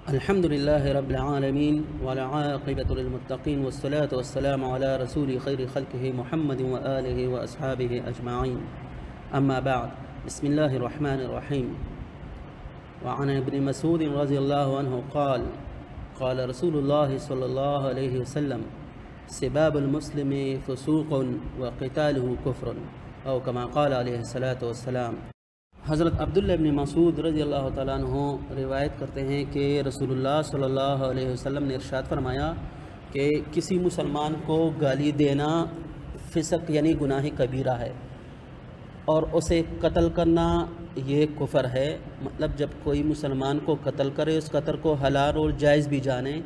الحمد لله رب العالمين والعاقبة للمتقين والصلاة والسلام على رسول خير خلقه محمد وآله وأصحابه أجمعين. أما بعد، بسم الله الرحمن الرحيم. وعن ابن مسعود رضي الله عنه قال قال رسول الله صلى الله عليه وسلم: سباب المسلم فسوق وقتاله كفر، أو كما قال عليه الصلاة والسلام. حضرت عبداللہ ابن مسعود رضی اللہ تعالیٰ عنہ روایت کرتے ہیں کہ رسول اللہ صلی اللہ علیہ وسلم نے ارشاد فرمایا کہ کسی مسلمان کو گالی دینا فسق یعنی گناہ کبیرہ ہے، اور اسے قتل کرنا یہ کفر ہے. مطلب جب کوئی مسلمان کو قتل کرے، اس قتل کو حلال اور جائز بھی جانے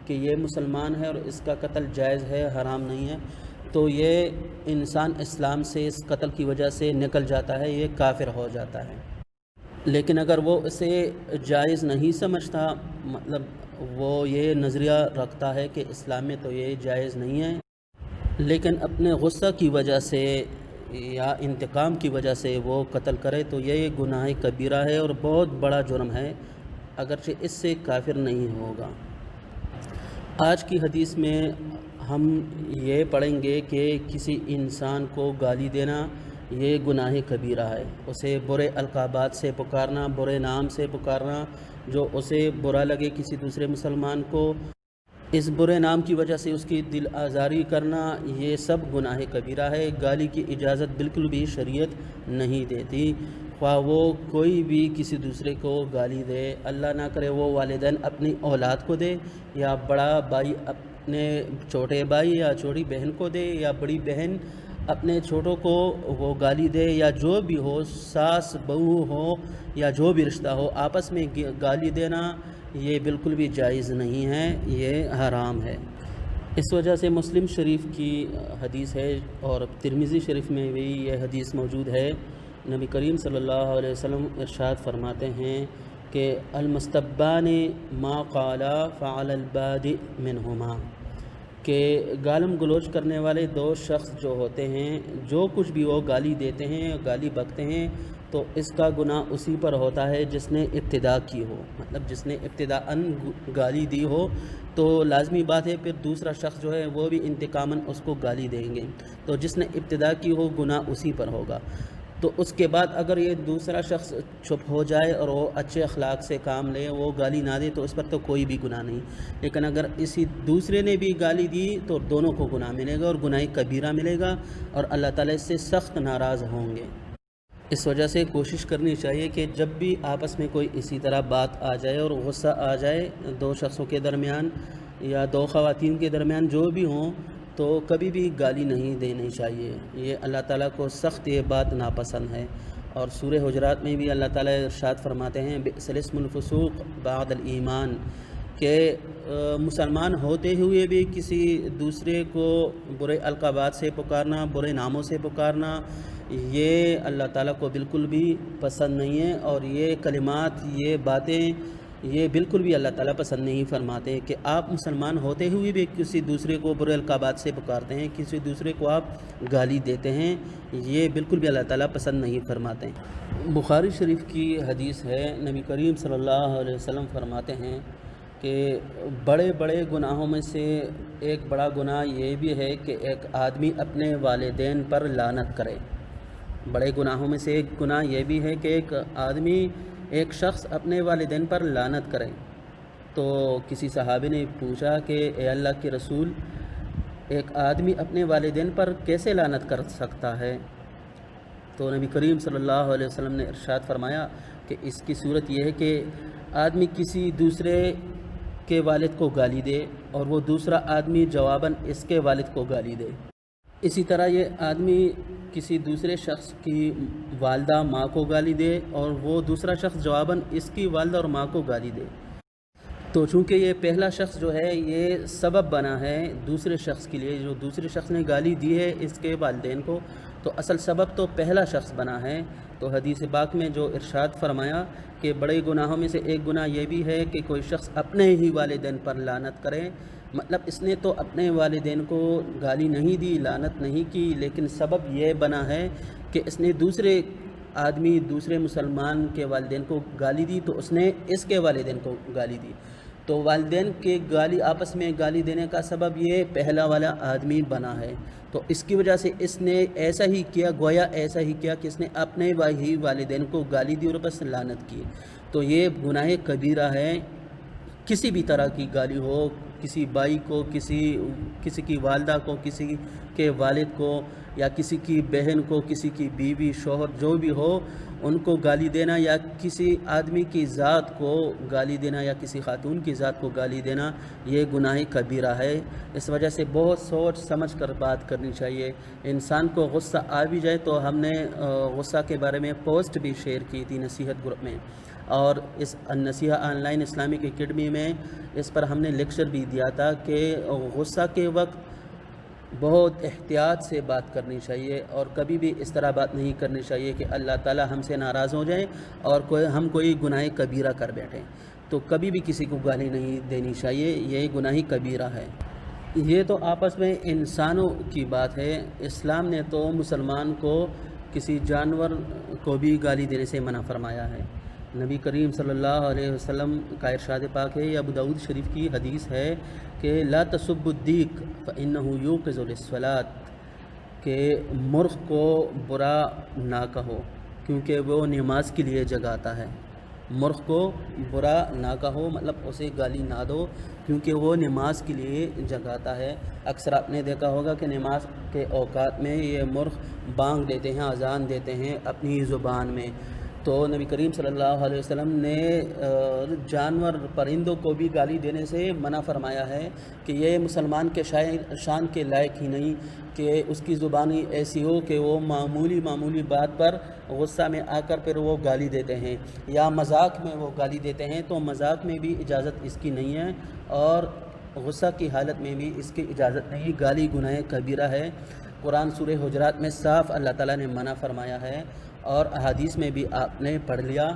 کہ یہ مسلمان ہے اور اس کا قتل جائز ہے، حرام نہیں ہے، تو یہ انسان اسلام سے اس قتل کی وجہ سے نکل جاتا ہے، یہ کافر ہو جاتا ہے. لیکن اگر وہ اسے جائز نہیں سمجھتا، مطلب وہ یہ نظریہ رکھتا ہے کہ اسلام میں تو یہ جائز نہیں ہے، لیکن اپنے غصہ کی وجہ سے یا انتقام کی وجہ سے وہ قتل کرے، تو یہ گناہ کبیرہ ہے اور بہت بڑا جرم ہے، اگرچہ اس سے کافر نہیں ہوگا. آج کی حدیث میں ہم یہ پڑھیں گے کہ کسی انسان کو گالی دینا یہ گناہ کبیرہ ہے. اسے برے القابات سے پکارنا، برے نام سے پکارنا، جو اسے برا لگے کسی دوسرے مسلمان کو، اس برے نام کی وجہ سے اس کی دل آزاری کرنا، یہ سب گناہ کبیرہ ہے. گالی کی اجازت بالکل بھی شریعت نہیں دیتی، خواہ وہ کوئی بھی کسی دوسرے کو گالی دے. اللہ نہ کرے وہ والدین اپنی اولاد کو دے، یا بڑا بھائی اپنے چھوٹے بھائی یا چھوٹی بہن کو دے، یا بڑی بہن اپنے چھوٹوں کو وہ گالی دے، یا جو بھی ہو، ساس بہو ہو یا جو بھی رشتہ ہو، آپس میں گالی دینا یہ بالکل بھی جائز نہیں ہے، یہ حرام ہے. اس وجہ سے مسلم شریف کی حدیث ہے اور ترمذی شریف میں بھی یہ حدیث موجود ہے. نبی کریم صلی اللہ علیہ وسلم ارشاد فرماتے ہیں کہ المستبان ما قالا فعل البادئ منہما، کہ گالم گلوچ کرنے والے دو شخص جو ہوتے ہیں، جو کچھ بھی وہ گالی دیتے ہیں، گالی بکتے ہیں، تو اس کا گناہ اسی پر ہوتا ہے جس نے ابتدا کی ہو. مطلب جس نے ابتداءً گالی دی ہو تو لازمی بات ہے پھر دوسرا شخص جو ہے وہ بھی انتقاماً اس کو گالی دیں گے، تو جس نے ابتدا کی ہو گناہ اسی پر ہوگا. تو اس کے بعد اگر یہ دوسرا شخص چپ ہو جائے اور وہ اچھے اخلاق سے کام لے، وہ گالی نہ دے، تو اس پر تو کوئی بھی گناہ نہیں. لیکن اگر اسی دوسرے نے بھی گالی دی تو دونوں کو گناہ ملے گا اور گناہ کبیرہ ملے گا، اور اللہ تعالیٰ اس سے سخت ناراض ہوں گے. اس وجہ سے کوشش کرنی چاہیے کہ جب بھی آپس میں کوئی اسی طرح بات آ جائے اور غصہ آ جائے دو شخصوں کے درمیان یا دو خواتین کے درمیان جو بھی ہوں، تو کبھی بھی گالی نہیں دینی چاہیے. یہ اللہ تعالیٰ کو سخت یہ بات ناپسند ہے. اور سورہ حجرات میں بھی اللہ تعالیٰ ارشاد فرماتے ہیں بئس الاسم الفسوق بعد الایمان، کہ مسلمان ہوتے ہوئے بھی کسی دوسرے کو برے القابات سے پکارنا، برے ناموں سے پکارنا، یہ اللہ تعالیٰ کو بالکل بھی پسند نہیں ہے. اور یہ کلمات، یہ باتیں، یہ بالکل بھی اللہ تعالیٰ پسند نہیں فرماتے کہ آپ مسلمان ہوتے ہوئے بھی کسی دوسرے کو برے القابات سے پکارتے ہیں، کسی دوسرے کو آپ گالی دیتے ہیں، یہ بالکل بھی اللہ تعالیٰ پسند نہیں فرماتے. بخاری شریف کی حدیث ہے، نبی کریم صلی اللہ علیہ وسلم فرماتے ہیں کہ بڑے بڑے گناہوں میں سے ایک بڑا گناہ یہ بھی ہے کہ ایک آدمی اپنے والدین پر لعنت کرے. بڑے گناہوں میں سے ایک گناہ یہ بھی ہے کہ ایک شخص اپنے والدین پر لعنت کرے. تو کسی صحابی نے پوچھا کہ اے اللہ کے رسول، ایک آدمی اپنے والدین پر کیسے لعنت کر سکتا ہے؟ تو نبی کریم صلی اللہ علیہ وسلم نے ارشاد فرمایا کہ اس کی صورت یہ ہے کہ آدمی کسی دوسرے کے والد کو گالی دے اور وہ دوسرا آدمی جواباً اس کے والد کو گالی دے. اسی طرح یہ آدمی کسی دوسرے شخص کی والدہ ماں کو گالی دے اور وہ دوسرا شخص جواباً اس کی والدہ اور ماں کو گالی دے. تو چونکہ یہ پہلا شخص جو ہے یہ سبب بنا ہے دوسرے شخص کے لیے، جو دوسرے شخص نے گالی دی ہے اس کے والدین کو، تو اصل سبب تو پہلا شخص بنا ہے. تو حدیث پاک میں جو ارشاد فرمایا کہ بڑے گناہوں میں سے ایک گناہ یہ بھی ہے کہ کوئی شخص اپنے ہی والدین پر لعنت کرے. مطلب اس نے تو اپنے والدین کو گالی نہیں دی، لعنت نہیں کی، لیکن سبب یہ بنا ہے کہ اس نے دوسرے دوسرے مسلمان کے والدین کو گالی دی، تو اس نے اس کے والدین کو گالی دی. تو والدین کے گالی آپس میں گالی دینے کا سبب یہ پہلا والا آدمی بنا ہے، تو اس کی وجہ سے اس نے ایسا ہی کیا، گویا ایسا ہی کیا کہ اس نے اپنے ہی والدین کو گالی دی اور بس لعنت کی۔ تو یہ گناہ کبیرہ ہے۔ کسی بھی طرح کی گالی ہو، کسی بھائی کو، کسی کی والدہ کو، کسی کے والد کو، یا کسی کی بہن کو، کسی کی بیوی، شوہر، جو بھی ہو ان کو گالی دینا، یا کسی آدمی کی ذات کو گالی دینا، یا کسی خاتون کی ذات کو گالی دینا، یہ گناہ کبیرہ ہے۔ اس وجہ سے بہت سوچ سمجھ کر بات کرنی چاہیے۔ انسان کو غصہ آ بھی جائے تو ہم نے غصہ کے بارے میں پوسٹ بھی شیئر کی تھی نصیحت گروپ میں، اور اس النصیحہ آن لائن اسلامک اکیڈمی میں اس پر ہم نے لیکچر بھی دیا تھا کہ غصہ کے وقت بہت احتیاط سے بات کرنی چاہیے، اور کبھی بھی اس طرح بات نہیں کرنی چاہیے کہ اللہ تعالی ہم سے ناراض ہو جائیں اور ہم کوئی گناہ کبیرہ کر بیٹھیں۔ تو کبھی بھی کسی کو گالی نہیں دینی چاہیے، یہ گناہ کبیرہ ہے۔ یہ تو آپس میں انسانوں کی بات ہے۔ اسلام نے تو مسلمان کو کسی جانور کو بھی گالی دینے سے منع فرمایا ہے۔ نبی کریم صلی اللہ علیہ وسلم کا ارشاد پاک ہے، یا ابو داؤد شریف کی حدیث ہے کہ لا تسبوا الدیک فإنہ یوقظ للصلاۃ، کہ مرغ کو برا نہ کہو کیونکہ وہ نماز کے لیے جگاتا ہے۔ مرغ کو برا نہ کہو، مطلب اسے گالی نہ دو کیونکہ وہ نماز کے لیے جگاتا ہے۔ اکثر آپ نے دیکھا ہوگا کہ نماز کے اوقات میں یہ مرغ بانگ دیتے ہیں، اذان دیتے ہیں اپنی زبان میں۔ تو نبی کریم صلی اللہ علیہ وسلم نے جانور پرندوں کو بھی گالی دینے سے منع فرمایا ہے کہ یہ مسلمان کے شان کے لائق ہی نہیں کہ اس کی زبانی ایسی ہو کہ وہ معمولی بات پر غصہ میں آ کر پھر وہ گالی دیتے ہیں، یا مذاق میں وہ گالی دیتے ہیں۔ تو مذاق میں بھی اجازت اس کی نہیں ہے، اور غصہ کی حالت میں بھی اس کی اجازت نہیں۔ گالی گناہ کبیرہ ہے۔ قرآن سورہ حجرات میں صاف اللہ تعالیٰ نے منع فرمایا ہے، اور احادیث میں بھی آپ نے پڑھ لیا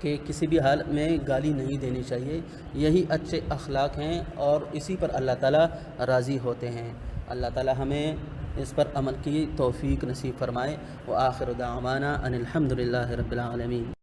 کہ کسی بھی حالت میں گالی نہیں دینی چاہیے۔ یہی اچھے اخلاق ہیں، اور اسی پر اللہ تعالیٰ راضی ہوتے ہیں۔ اللہ تعالیٰ ہمیں اس پر عمل کی توفیق نصیب فرمائے۔ وآخر دعوانا ان الحمد للہ رب العالمین۔